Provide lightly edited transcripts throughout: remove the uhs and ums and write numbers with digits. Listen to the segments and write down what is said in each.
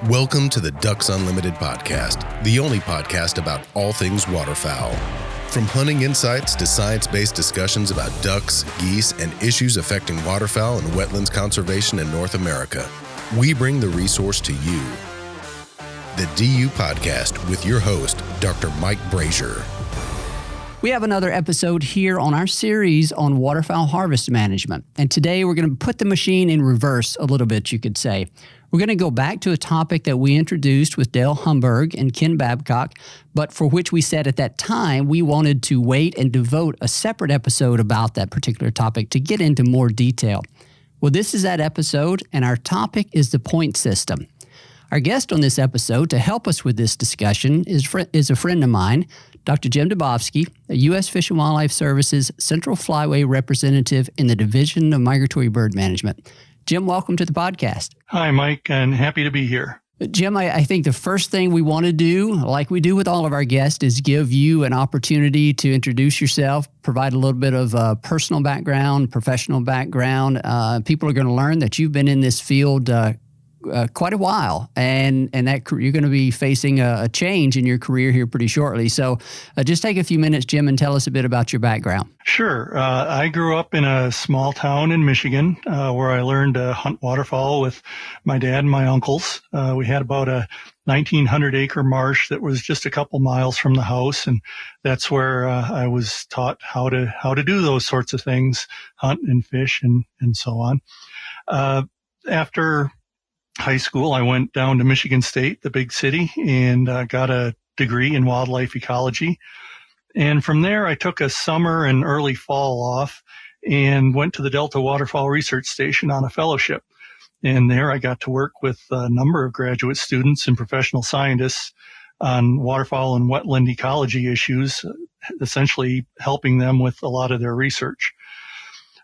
Welcome to the Ducks Unlimited podcast, the only podcast about all things waterfowl. From hunting insights to science-based discussions about ducks, geese, and issues affecting waterfowl and wetlands conservation in North America, we bring the resource to you. The DU Podcast with your host, Dr. Mike Brazier. We have another episode here on our series on waterfowl harvest management. And today we're going to put the machine in reverse a little bit, you could say. We're going to go back to a topic that we introduced with Dale Humberg and Ken Babcock, but for which we said at that time we wanted to wait and devote a separate episode about that particular topic to get into more detail. Well, this is that episode, and our topic is the point system. Our guest on this episode to help us with this discussion is a friend of mine, Dr. Jim Dubofsky, a U.S. Fish and Wildlife Services Central Flyway representative in the Division of Migratory Bird Management. Jim, welcome to the podcast. Hi, Mike, and happy to be here. Jim, I think the first thing we want to do, like we do with all of our guests, is give you an opportunity to introduce yourself, provide a little bit of personal background, professional background. People are going to learn that you've been in this field quite a while, and that you're going to be facing a change in your career here pretty shortly. So just take a few minutes, Jim, and tell us a bit about your background. Sure. I grew up in a small town in Michigan where I learned to hunt waterfowl with my dad and my uncles. We had about a 1,900-acre marsh that was just a couple miles from the house, and that's where I was taught how to do those sorts of things, hunt and fish and so on. After high school, I went down to Michigan State, the big city, and got a degree in wildlife ecology. And from there, I took a summer and early fall off and went to the Delta Waterfowl Research Station on a fellowship. And there I got to work with a number of graduate students and professional scientists on waterfowl and wetland ecology issues, essentially helping them with a lot of their research.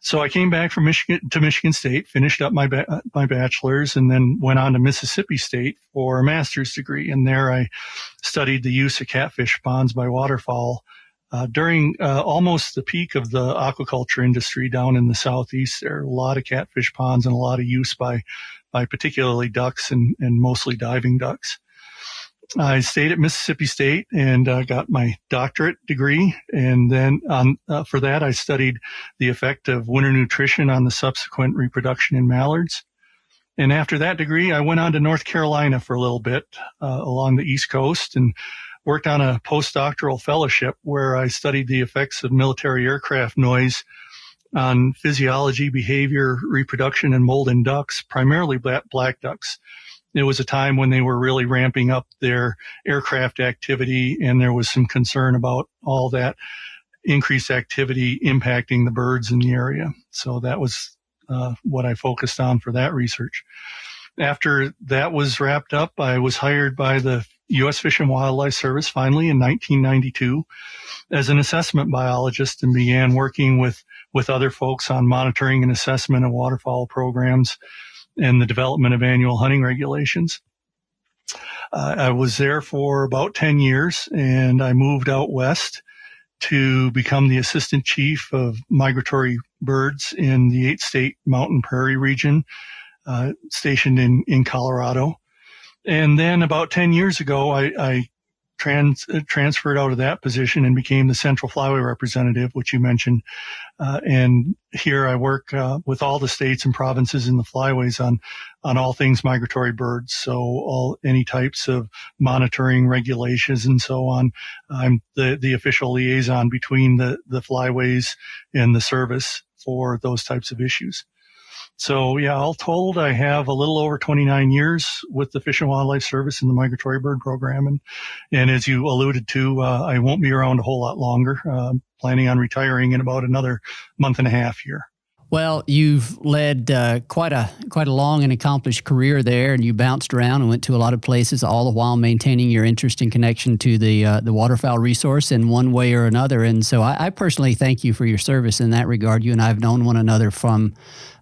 So I came back from Michigan State, finished up my bachelor's, and then went on to Mississippi State for a master's degree. And there I studied the use of catfish ponds by waterfowl during almost the peak of the aquaculture industry down in the southeast. There are a lot of catfish ponds and a lot of use by particularly ducks and mostly diving ducks. I stayed at Mississippi State and got my doctorate degree. And then for that, I studied the effect of winter nutrition on the subsequent reproduction in mallards. And after that degree, I went on to North Carolina for a little bit along the East Coast and worked on a postdoctoral fellowship where I studied the effects of military aircraft noise on physiology, behavior, reproduction, and mold in ducks, primarily black ducks. It was a time when they were really ramping up their aircraft activity, and there was some concern about all that increased activity impacting the birds in the area. So that was what I focused on for that research. After that was wrapped up, I was hired by the U.S. Fish and Wildlife Service finally in 1992 as an assessment biologist and began working with other folks on monitoring and assessment of waterfowl programs and the development of annual hunting regulations. I was there for about 10 years, and I moved out west to become the assistant chief of migratory birds in the 8-state mountain prairie region, stationed in Colorado. And then about 10 years ago, I transferred out of that position and became the Central Flyway representative, which you mentioned. And here I work with all the states and provinces in the flyways on all things migratory birds. So any types of monitoring regulations and so on. I'm the official liaison between the flyways and the service for those types of issues. So, yeah, all told, I have a little over 29 years with the Fish and Wildlife Service in the Migratory Bird Program. And as you alluded to, I won't be around a whole lot longer, planning on retiring in about another month and a half here. Well, you've led quite a long and accomplished career there, and you bounced around and went to a lot of places, all the while maintaining your interest and connection to the waterfowl resource in one way or another. And so I personally thank you for your service in that regard. You and I have known one another from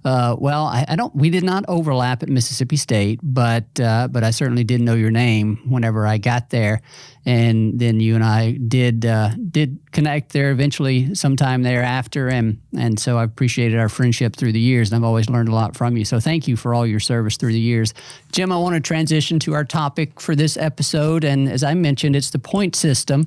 We did not overlap at Mississippi State, but I certainly did know your name whenever I got there. And then you and I did connect there eventually sometime thereafter. And so I appreciated our friendship through the years, and I've always learned a lot from you. So thank you for all your service through the years. Jim, I want to transition to our topic for this episode. And as I mentioned, it's the point system,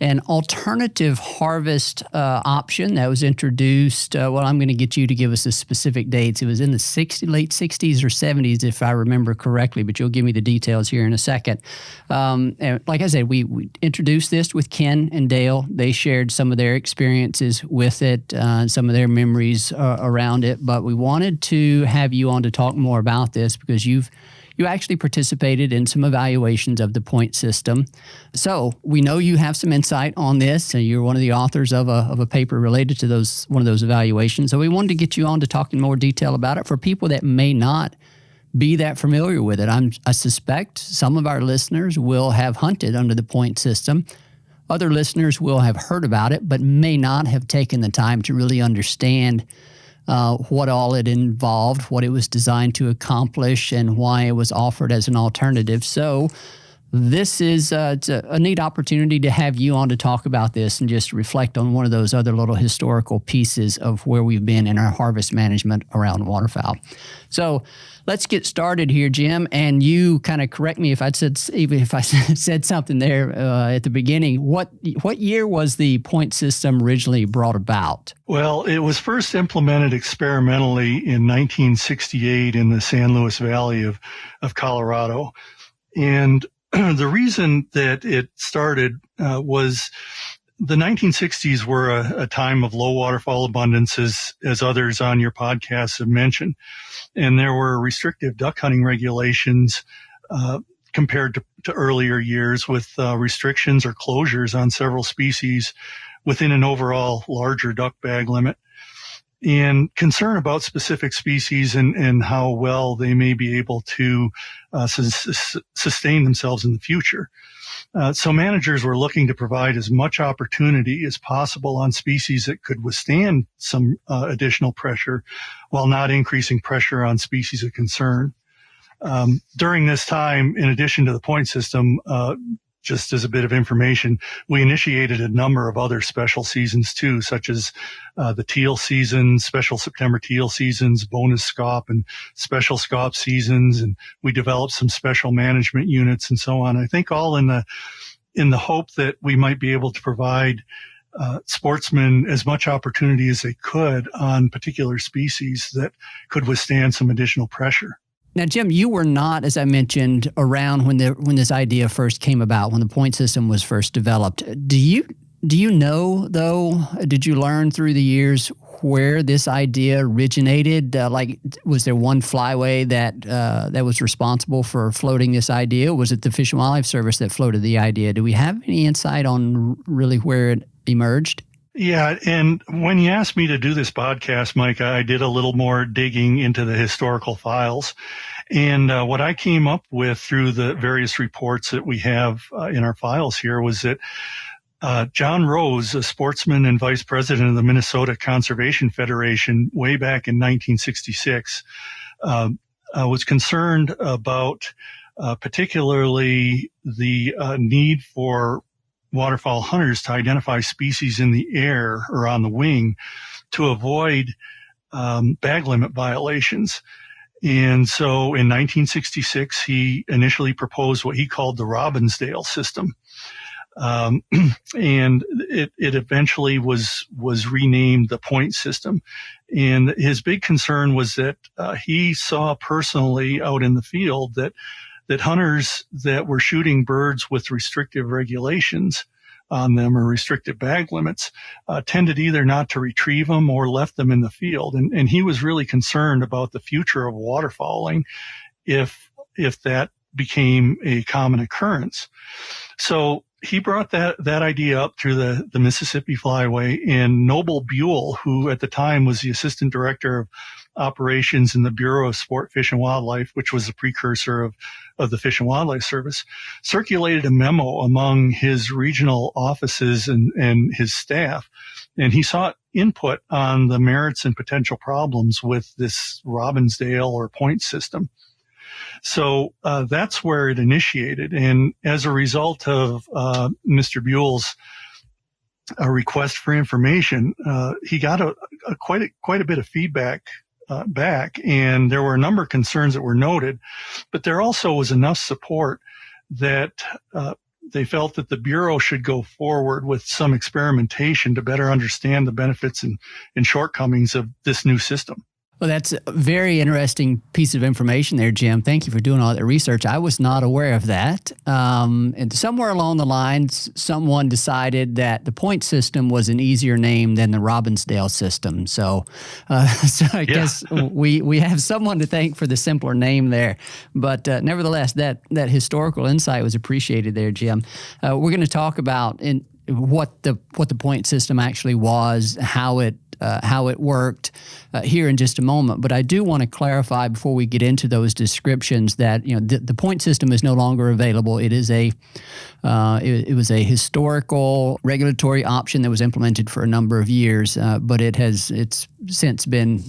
an alternative harvest option that was introduced. I'm going to get you to give us the specific dates. It was in the late 60s or 70s, if I remember correctly, but you'll give me the details here in a second. And like I said, we introduced this with Ken and Dale. They shared some of their experiences with it, some of their memories around it. But we wanted to have you on to talk more about this because you actually participated in some evaluations of the point system. So we know you have some insight on this, and you're one of the authors of a paper related to one of those evaluations. So we wanted to get you on to talk in more detail about it for people that may not be that familiar with it. I suspect some of our listeners will have hunted under the point system. Other listeners will have heard about it, but may not have taken the time to really understand what all it involved, what it was designed to accomplish, and why it was offered as an alternative. So this is it's a neat opportunity to have you on to talk about this and just reflect on one of those other little historical pieces of where we've been in our harvest management around waterfowl. So let's get started here, Jim, and you kind of correct me if I said something there at the beginning. What year was the point system originally brought about? Well, it was first implemented experimentally in 1968 in the San Luis Valley of Colorado. And the reason that it started was the 1960s were a time of low waterfowl abundance, as others on your podcast have mentioned. And there were restrictive duck hunting regulations compared to earlier years, with restrictions or closures on several species within an overall larger duck bag limit, and concern about specific species and how well they may be able to sustain themselves in the future. So managers were looking to provide as much opportunity as possible on species that could withstand some additional pressure while not increasing pressure on species of concern. During this time, in addition to the point system, just as a bit of information, we initiated a number of other special seasons too, such as the Teal season, special September Teal seasons, bonus scaup and special scaup seasons, and we developed some special management units and so on. I think all in the hope that we might be able to provide sportsmen as much opportunity as they could on particular species that could withstand some additional pressure. Now, Jim, you were not, as I mentioned, around when this idea first came about, when the point system was first developed. Do you know, though, did you learn through the years where this idea originated? Was there one Flyway that was responsible for floating this idea? Was it the Fish and Wildlife Service that floated the idea? Do we have any insight on really where it emerged? Yeah, and when you asked me to do this podcast, Mike, I did a little more digging into the historical files. And what I came up with through the various reports that we have in our files here was that John Rose, a sportsman and vice president of the Minnesota Conservation Federation way back in 1966, was concerned about particularly the need for waterfowl hunters to identify species in the air or on the wing to avoid bag limit violations. And so in 1966, he initially proposed what he called the Robbinsdale system. And it eventually was renamed the point system. And his big concern was that he saw personally out in the field that hunters that were shooting birds with restrictive regulations on them or restrictive bag limits tended either not to retrieve them or left them in the field. And he was really concerned about the future of waterfowling if that became a common occurrence. So he brought that idea up through the Mississippi Flyway, and Noble Buell, who at the time was the assistant director of operations in the Bureau of Sport, Fish and Wildlife, which was the precursor of the Fish and Wildlife Service, circulated a memo among his regional offices and his staff and he sought input on the merits and potential problems with this Robbinsdale or point system. So that's where it initiated. And as a result of Mr. Buell's request for information, he got quite a bit of feedback back, and there were a number of concerns that were noted, but there also was enough support that they felt that the Bureau should go forward with some experimentation to better understand the benefits and shortcomings of this new system. Well, that's a very interesting piece of information there, Jim. Thank you for doing all that research. I was not aware of that. And somewhere along the lines, someone decided that the point system was an easier name than the Robbinsdale system. So I guess we have someone to thank for the simpler name there. But nevertheless, that historical insight was appreciated there, Jim. We're going to talk about what the point system actually was, how it worked here in just a moment. But I do want to clarify before we get into those descriptions that the point system is no longer available. It is it was a historical regulatory option that was implemented for a number of years, but it's since been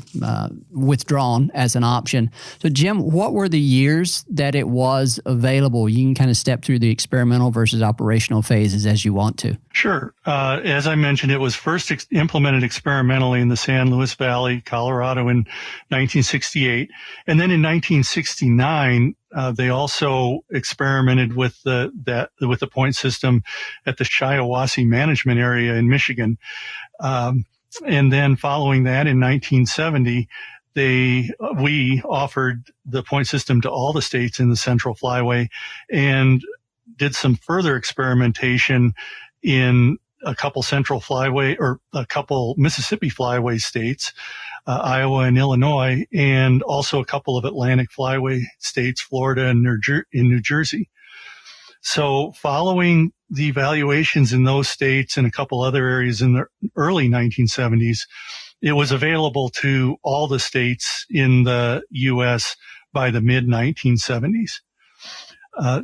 withdrawn as an option. So, Jim, what were the years that it was available? You can kind of step through the experimental versus operational phases as you want to. Sure. As I mentioned, it was first implemented experimentally in the San Luis Valley, Colorado in 1968. And then in 1969, they also experimented with the point system at the Shiawassee Management Area in Michigan. And then following that in 1970, we offered the point system to all the states in the Central Flyway and did some further experimentation in a couple Central Flyway or a couple Mississippi Flyway states, Iowa and Illinois, and also a couple of Atlantic Flyway states, Florida and New Jersey. So following the evaluations in those states and a couple other areas in the early 1970s, it was available to all the states in the U.S. by the mid-1970s.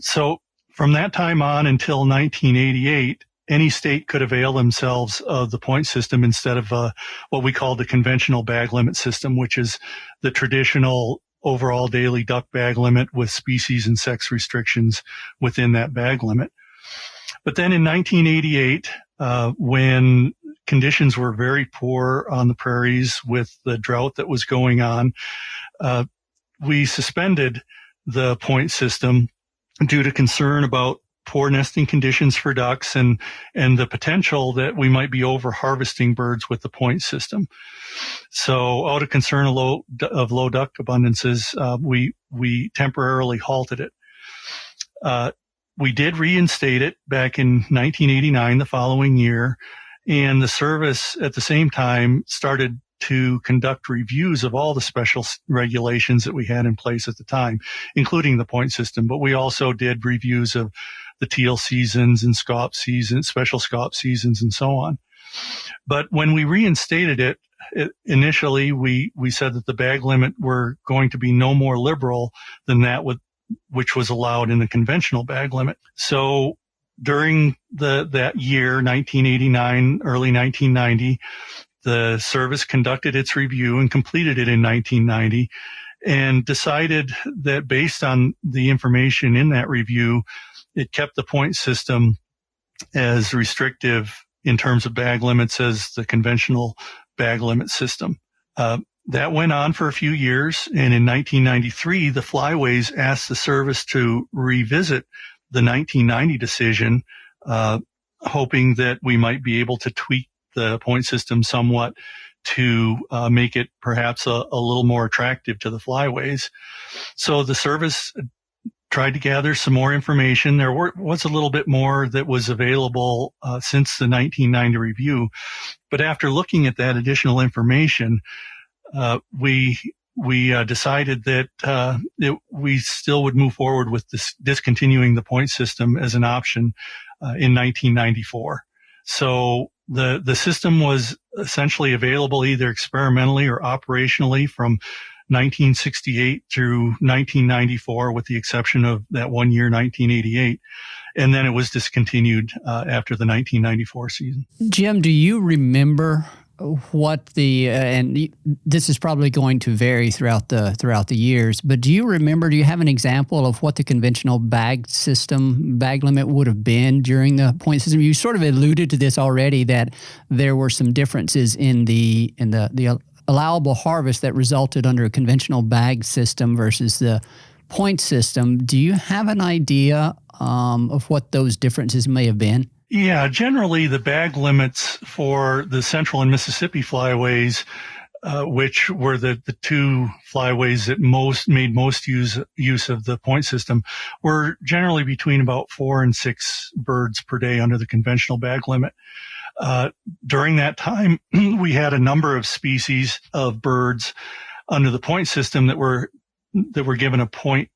So from that time on until 1988, any state could avail themselves of the point system instead of what we call the conventional bag limit system, which is the traditional overall daily duck bag limit with species and sex restrictions within that bag limit. But then in 1988, when conditions were very poor on the prairies with the drought that was going on, we suspended the point system due to concern about poor nesting conditions for ducks and the potential that we might be over harvesting birds with the point system. So out of concern of low duck abundances, we temporarily halted it. We did reinstate it back in 1989, the following year, and the service at the same time started to conduct reviews of all the special regulations that we had in place at the time, including the point system. But we also did reviews of the teal seasons and special scaup seasons, and so on. But when we reinstated it, initially we said that the bag limit were going to be no more liberal than that which was allowed in the conventional bag limit. So during that year, 1989, early 1990, the service conducted its review and completed it in 1990 and decided that based on the information in that review, it kept the point system as restrictive in terms of bag limits as the conventional bag limit system. That went on for a few years, and in 1993, the Flyways asked the service to revisit the 1990 decision, hoping that we might be able to tweak the point system somewhat to make it perhaps a little more attractive to the Flyways. So the service tried to gather some more information. There was a little bit more that was available since the 1990 review. But after looking at that additional information, we decided that we still would move forward with discontinuing the point system as an option in 1994. So the system was essentially available either experimentally or operationally from 1968 through 1994, with the exception of that 1 year, 1988. And then it was discontinued after the 1994 season. Jim, do you remember what and this is probably going to vary throughout the years, but do you have an example of what the conventional bag limit would have been during the point system? You sort of alluded to this already, that there were some differences in the allowable harvest that resulted under a conventional bag system versus the point system. Do you have an idea of what those differences may have been? Yeah, generally the bag limits for the Central and Mississippi flyways, which were the two flyways that made most use of the point system, were generally between about 4 and 6 birds per day under the conventional bag limit. During that time, we had a number of species of birds under the point system that were given a point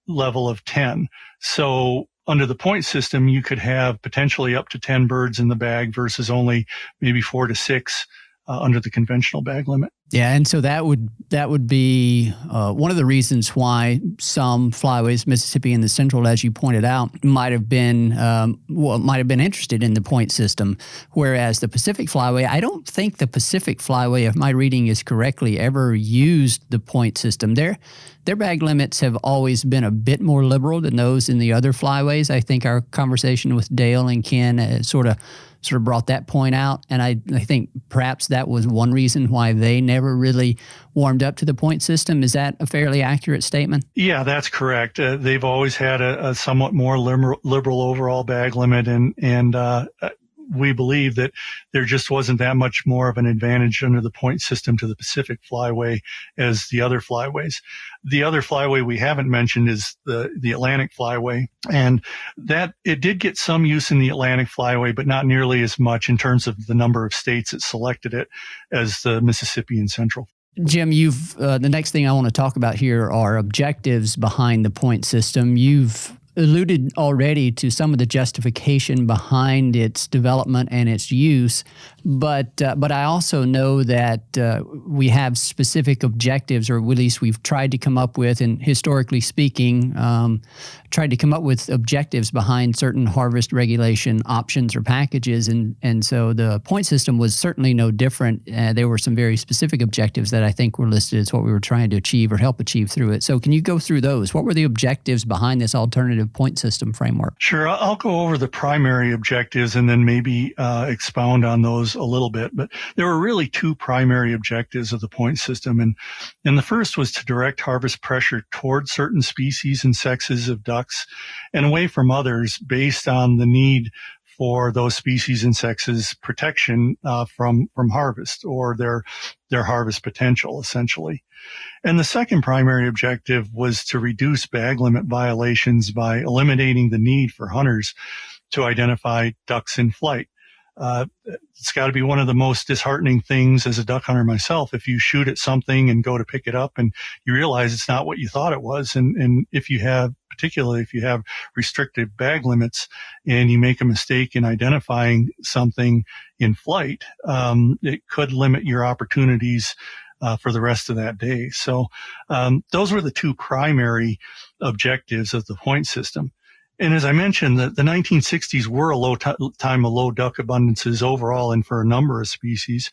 level of 10. So under the point system, you could have potentially up to 10 birds in the bag versus only maybe 4 to 6 under the conventional bag limit. Yeah, and so that would be one of the reasons why some flyways, Mississippi and the Central, as you pointed out, might have been interested in the point system, whereas the Pacific Flyway, I don't think the Pacific Flyway, if my reading is correctly, ever used the point system. Their bag limits have always been a bit more liberal than those in the other flyways. I think our conversation with Dale and Ken sort of brought that point out, and I think perhaps that was one reason why they never really warmed up to the point system. Is that a fairly accurate statement? Yeah, that's correct. They've always had a somewhat more liberal overall bag limit, and we believe that there just wasn't that much more of an advantage under the point system to the Pacific Flyway as the other flyways. The other flyway we haven't mentioned is the Atlantic Flyway, and that it did get some use in the Atlantic Flyway, but not nearly as much in terms of the number of states that selected it as the Mississippi and Central. Jim, the next thing I want to talk about here are objectives behind the point system. You've alluded already to some of the justification behind its development and its use, but I also know that we have specific objectives, or at least we've tried to come up with, and historically speaking, tried to come up with objectives behind certain harvest regulation options or packages, and so the point system was certainly no different. There were some very specific objectives that I think were listed as what we were trying to achieve or help achieve through it. So can you go through those? What were the objectives behind this alternative point system framework? Sure. I'll go over the primary objectives and then maybe expound on those a little bit. But there were really two primary objectives of the point system. And the first was to direct harvest pressure toward certain species and sexes of ducks and away from others based on the need for those species and sexes protection from harvest or their harvest potential, essentially. And the second primary objective was to reduce bag limit violations by eliminating the need for hunters to identify ducks in flight. It's got to be one of the most disheartening things as a duck hunter myself, if you shoot at something and go to pick it up and you realize it's not what you thought it was. And particularly if you have restricted bag limits and you make a mistake in identifying something in flight, it could limit your opportunities for the rest of that day. So those were the two primary objectives of the point system. And as I mentioned, the 1960s were a time of low duck abundances overall, and for a number of species.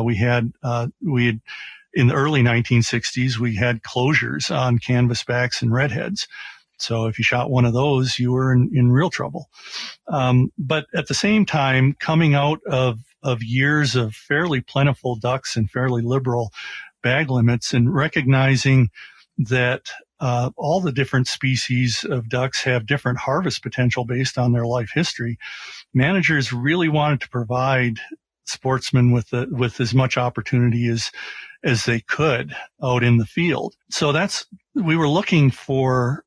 We had in the early 1960s, we had closures on canvasbacks and redheads. So if you shot one of those, you were in real trouble. But at the same time, coming out of years of fairly plentiful ducks and fairly liberal bag limits, and recognizing that all the different species of ducks have different harvest potential based on their life history, managers really wanted to provide sportsmen with as much opportunity as they could out in the field. So we were looking for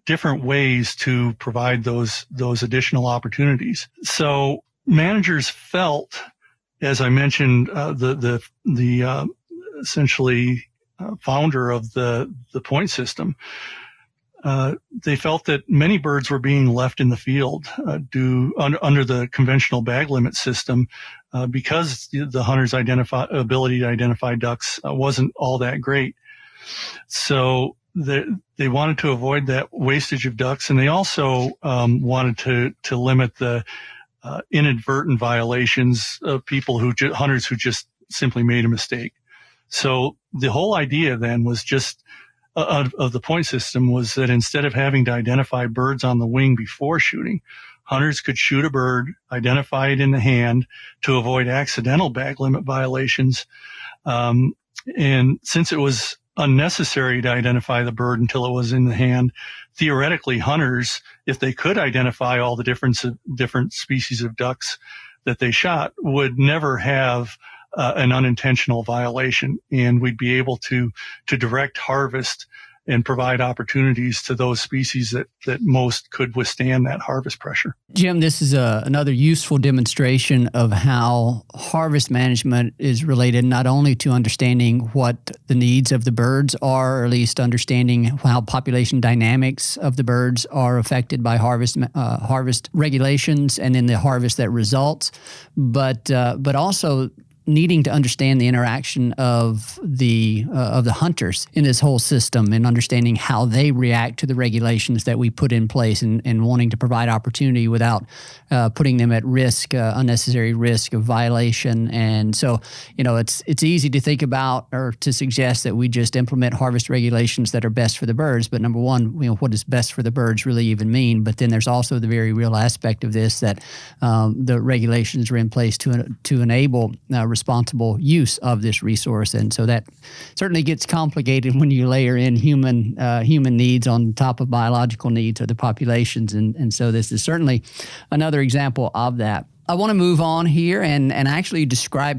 different ways to provide those additional opportunities. So managers felt, as I mentioned, the essentially founder of the point system, they felt that many birds were being left in the field under the conventional bag limit system because the hunter's ability to identify ducks wasn't all that great. So they wanted to avoid that wastage of ducks, and they also wanted to limit the inadvertent violations of people hunters who just simply made a mistake. So the whole idea then was just of the point system was that instead of having to identify birds on the wing before shooting, hunters could shoot a bird, identify it in the hand to avoid accidental bag limit violations. And since it was unnecessary to identify the bird until it was in the hand, theoretically hunters, if they could identify all the different species of ducks that they shot, would never have an unintentional violation, and we'd be able to direct harvest and provide opportunities to those species that most could withstand that harvest pressure. Jim, this is another useful demonstration of how harvest management is related not only to understanding what the needs of the birds are, or at least understanding how population dynamics of the birds are affected by harvest regulations and then the harvest that results, but also needing to understand the interaction of the hunters in this whole system and understanding how they react to the regulations that we put in place and wanting to provide opportunity without putting them at risk, unnecessary risk of violation. And so, it's easy to think about or to suggest that we just implement harvest regulations that are best for the birds. But number one, what does best for the birds really even mean? But then there's also the very real aspect of this that the regulations are in place to enable responsible use of this resource. And so that certainly gets complicated when you layer in human needs on top of biological needs of the populations. And so this is certainly another example of that. I want to move on here and actually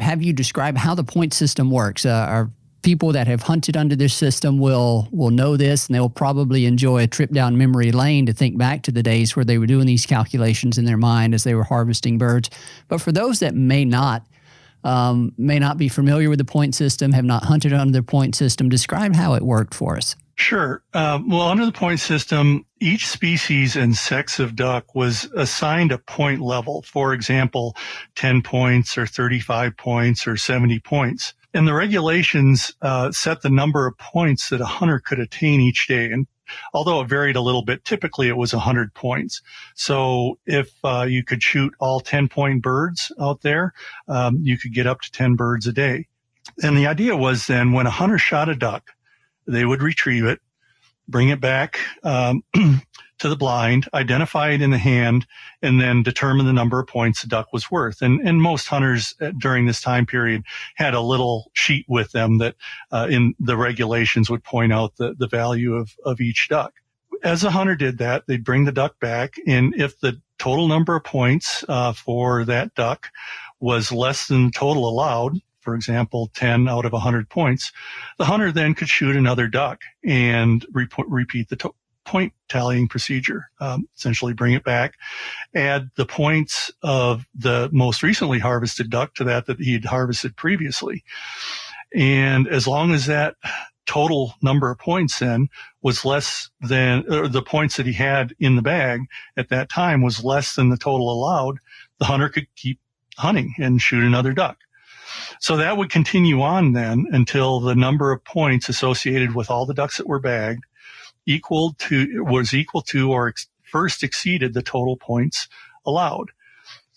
have you describe how the point system works. Our people that have hunted under this system will know this, and they'll probably enjoy a trip down memory lane to think back to the days where they were doing these calculations in their mind as they were harvesting birds. But for those that may not be familiar with the point system, have not hunted under the point system, describe how it worked for us. Sure. Well, under the point system, each species and sex of duck was assigned a point level. For example, 10 points or 35 points or 70 points. And the regulations set the number of points that a hunter could attain each day. And although it varied a little bit, typically it was 100 points. So if you could shoot all 10-point birds out there, you could get up to 10 birds a day. And the idea was then when a hunter shot a duck, they would retrieve it, bring it back to the blind, identify it in the hand, and then determine the number of points the duck was worth. And most hunters during this time period had a little sheet with them that in the regulations would point out the value of each duck. As a hunter did that, they'd bring the duck back, and if the total number of points for that duck was less than the total allowed, for example, 10 out of 100 points, the hunter then could shoot another duck and repeat the point tallying procedure, essentially bring it back, add the points of the most recently harvested duck to that he had harvested previously. And as long as that total number of points then was less than, or the points that he had in the bag at that time was less than the total allowed, the hunter could keep hunting and shoot another duck. So that would continue on then until the number of points associated with all the ducks that were bagged was equal to or first exceeded the total points allowed.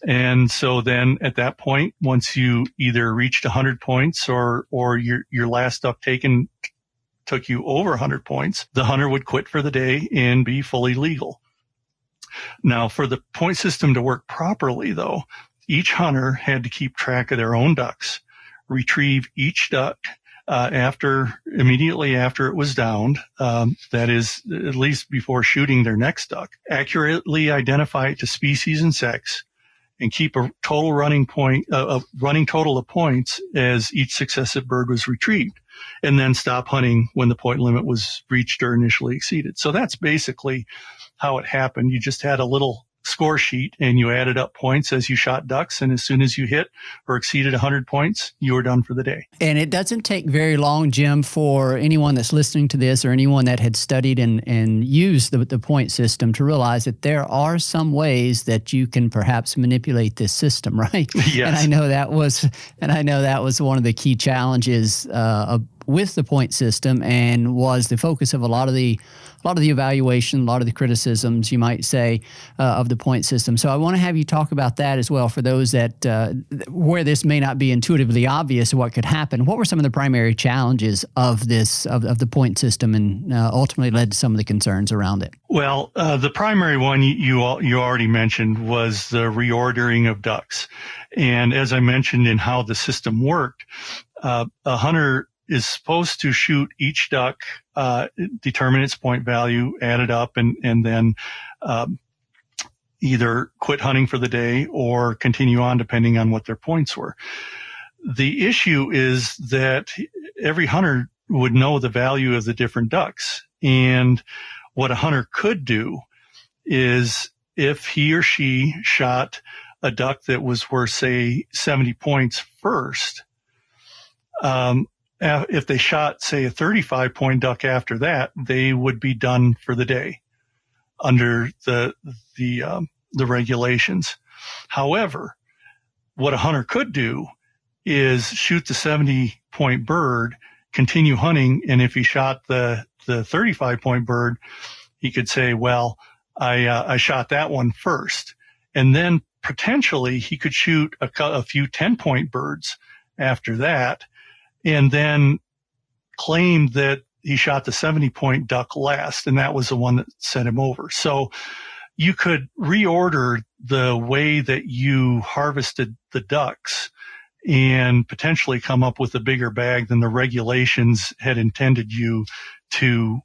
And so then at that point, once you either reached 100 points or your last duck taken took you over 100 points, the hunter would quit for the day and be fully legal. Now, for the point system to work properly, though, each hunter had to keep track of their own ducks, retrieve each duck immediately after it was downed, that is, at least before shooting their next duck, accurately identify it to species and sex, and keep a total running total of points as each successive bird was retrieved, and then stop hunting when the point limit was reached or initially exceeded. So that's basically how it happened. You just had a little score sheet and you added up points as you shot ducks, and as soon as you hit or exceeded 100 points, you were done for the day. And it doesn't take very long, Jim, for anyone that's listening to this or anyone that had studied and used the point system to realize that there are some ways that you can perhaps manipulate this system, right? Yes. And I know that was one of the key challenges with the point system and was the focus of a lot of the evaluation, a lot of the criticisms, you might say, of the point system. So I want to have you talk about that as well for those that where this may not be intuitively obvious what could happen. What were some of the primary challenges of this of the point system, and ultimately led to some of the concerns around it? Well, the primary one you already mentioned was the reordering of ducks, and as I mentioned in how the system worked, a hunter is supposed to shoot each duck, determine its point value, add it up, and then either quit hunting for the day or continue on depending on what their points were. The issue is that every hunter would know the value of the different ducks. And what a hunter could do is if he or she shot a duck that was worth, say, 70 points first, if they shot, say, a 35-point duck after that, they would be done for the day under the regulations. However, what a hunter could do is shoot the 70-point bird, continue hunting, and if he shot the 35-point bird, he could say, well, I shot that one first. And then potentially he could shoot a few 10-point birds after that, and then claimed that he shot the 70-point duck last, and that was the one that sent him over. So you could reorder the way that you harvested the ducks and potentially come up with a bigger bag than the regulations had intended you to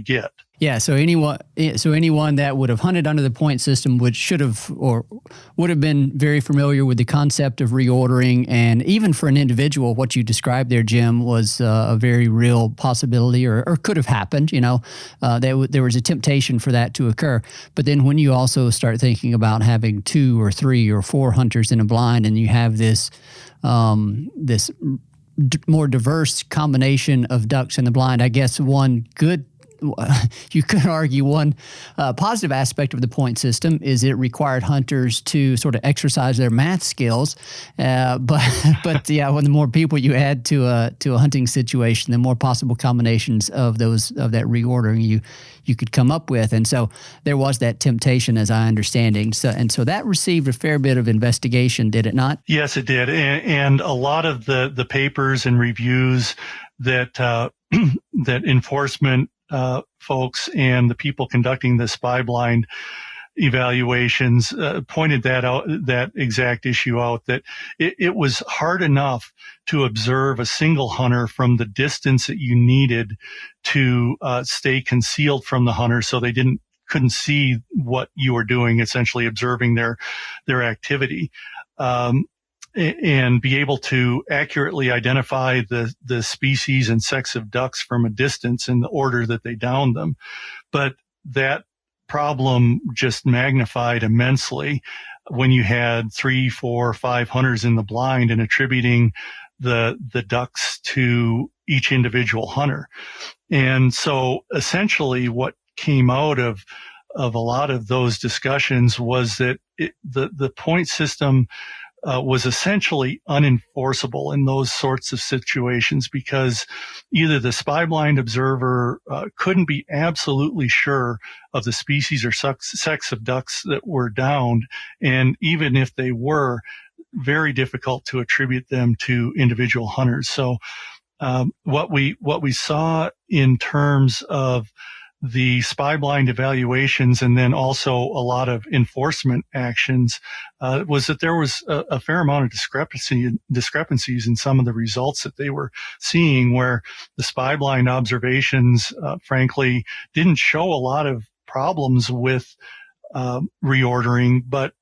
get. Yeah, so anyone that would have hunted under the point system would have been very familiar with the concept of reordering, and even for an individual, what you described there, Jim, was a very real possibility, or could have happened. There was a temptation for that to occur. But then when you also start thinking about having 2 or 3 or 4 hunters in a blind, and you have this more diverse combination of ducks in the blind, I guess you could argue one positive aspect of the point system is it required hunters to sort of exercise their math skills. But yeah, when the more people you add to a hunting situation, the more possible combinations of that reordering you could come up with. And so there was that temptation, as I understand. So that received a fair bit of investigation, did it not? Yes, it did. And a lot of the papers and reviews that that enforcement folks and the people conducting the spy blind evaluations pointed that exact issue out, that it was hard enough to observe a single hunter from the distance that you needed to stay concealed from the hunter so they couldn't see what you were doing, essentially observing their activity. And be able to accurately identify the species and sex of ducks from a distance in the order that they downed them. But that problem just magnified immensely when you had 3, 4, 5 hunters in the blind and attributing the ducks to each individual hunter. And so essentially what came out of a lot of those discussions was that the point system was essentially unenforceable in those sorts of situations, because either the spy blind observer couldn't be absolutely sure of the species or sex of ducks that were downed, and even if they were, very difficult to attribute them to individual hunters. So what we saw in terms of the spy blind evaluations and then also a lot of enforcement actions was that there was a fair amount of discrepancies in some of the results that they were seeing, where the spy blind observations, frankly, didn't show a lot of problems with reordering, but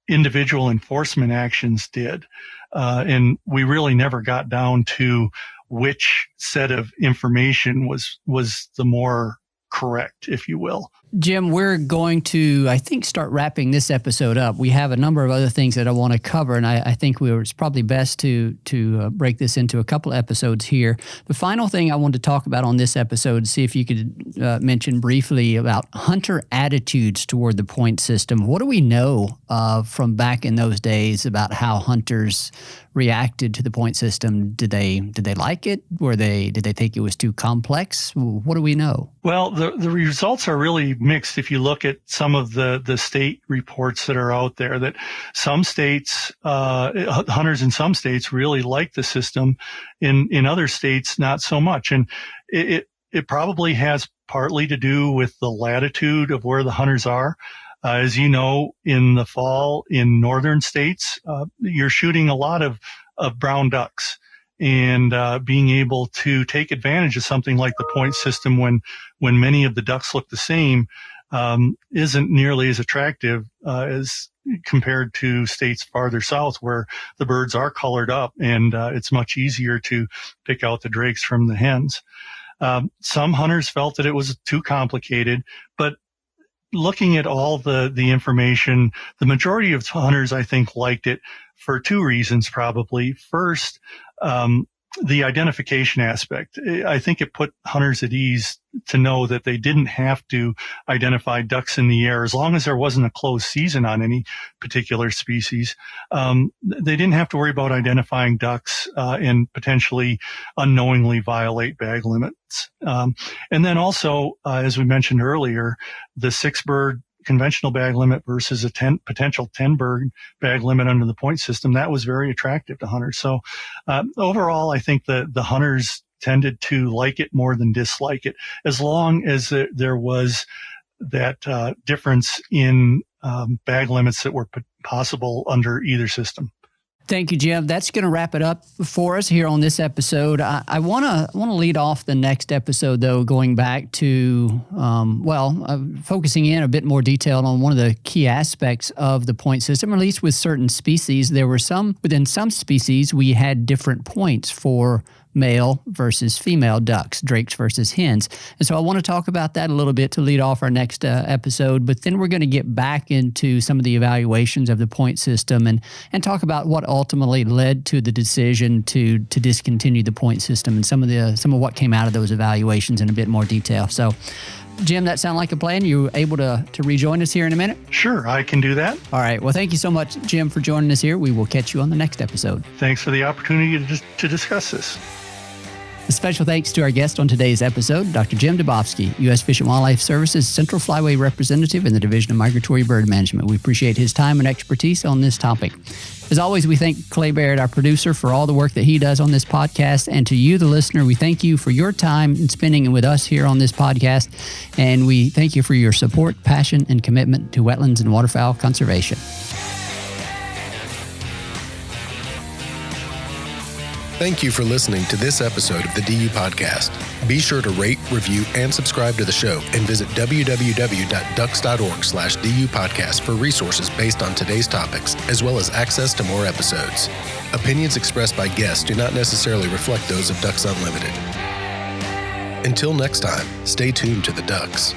individual enforcement actions did. And we really never got down to which set of information was the more correct, if you will. Jim, we're going to, I think, start wrapping this episode up. We have a number of other things that I want to cover, and I think it's probably best to break this into a couple of episodes here. The final thing I wanted to talk about on this episode, see if you could mention briefly about hunter attitudes toward the point system. What do we know from back in those days about how hunters reacted to the point system? Did they like it? Did they think it was too complex? What do we know? Well, the results are really mixed. If you look at some of the state reports that are out there, that some states, hunters in some states really like the system. In other states, not so much. And it probably has partly to do with the latitude of where the hunters are. As you know, in the fall in northern states, you're shooting a lot of brown ducks, and being able to take advantage of something like the point system when many of the ducks look the same isn't nearly as attractive as compared to states farther south where the birds are colored up, and it's much easier to pick out the drakes from the hens. Some hunters felt that it was too complicated, but looking at all the information, the majority of hunters, I think, liked it for two reasons, probably. First, the identification aspect. I think it put hunters at ease to know that they didn't have to identify ducks in the air as long as there wasn't a closed season on any particular species. They didn't have to worry about identifying ducks and potentially unknowingly violate bag limits. And then also, as we mentioned earlier, the 6-bird conventional bag limit versus a potential 10-bird bag limit under the point system, that was very attractive to hunters. So overall, I think the hunters tended to like it more than dislike it, as long as there was that difference in bag limits that were possible under either system. Thank you, Jim. That's going to wrap it up for us here on this episode. I want to lead off the next episode, though, going back to, focusing in a bit more detail on one of the key aspects of the point system, at least with certain species. There were within some species, we had different points for male versus female ducks, drakes versus hens. And so I want to talk about that a little bit to lead off our next episode, but then we're going to get back into some of the evaluations of the point system and talk about what ultimately led to the decision to discontinue the point system and some of what came out of those evaluations in a bit more detail. So Jim, that sound like a plan? You able to rejoin us here in a minute? Sure, I can do that. All right. Well, thank you so much, Jim, for joining us here. We will catch you on the next episode. Thanks for the opportunity to discuss this. A special thanks to our guest on today's episode, Dr. Jim Dubofsky, U.S. Fish and Wildlife Service's Central Flyway Representative in the Division of Migratory Bird Management. We appreciate his time and expertise on this topic. As always, we thank Clay Barrett, our producer, for all the work that he does on this podcast. And to you, the listener, we thank you for your time and spending with us here on this podcast. And we thank you for your support, passion, and commitment to wetlands and waterfowl conservation. Thank you for listening to this episode of the DU Podcast. Be sure to rate, review, and subscribe to the show, and visit www.ducks.org/DU Podcast for resources based on today's topics, as well as access to more episodes. Opinions expressed by guests do not necessarily reflect those of Ducks Unlimited. Until next time, stay tuned to the ducks.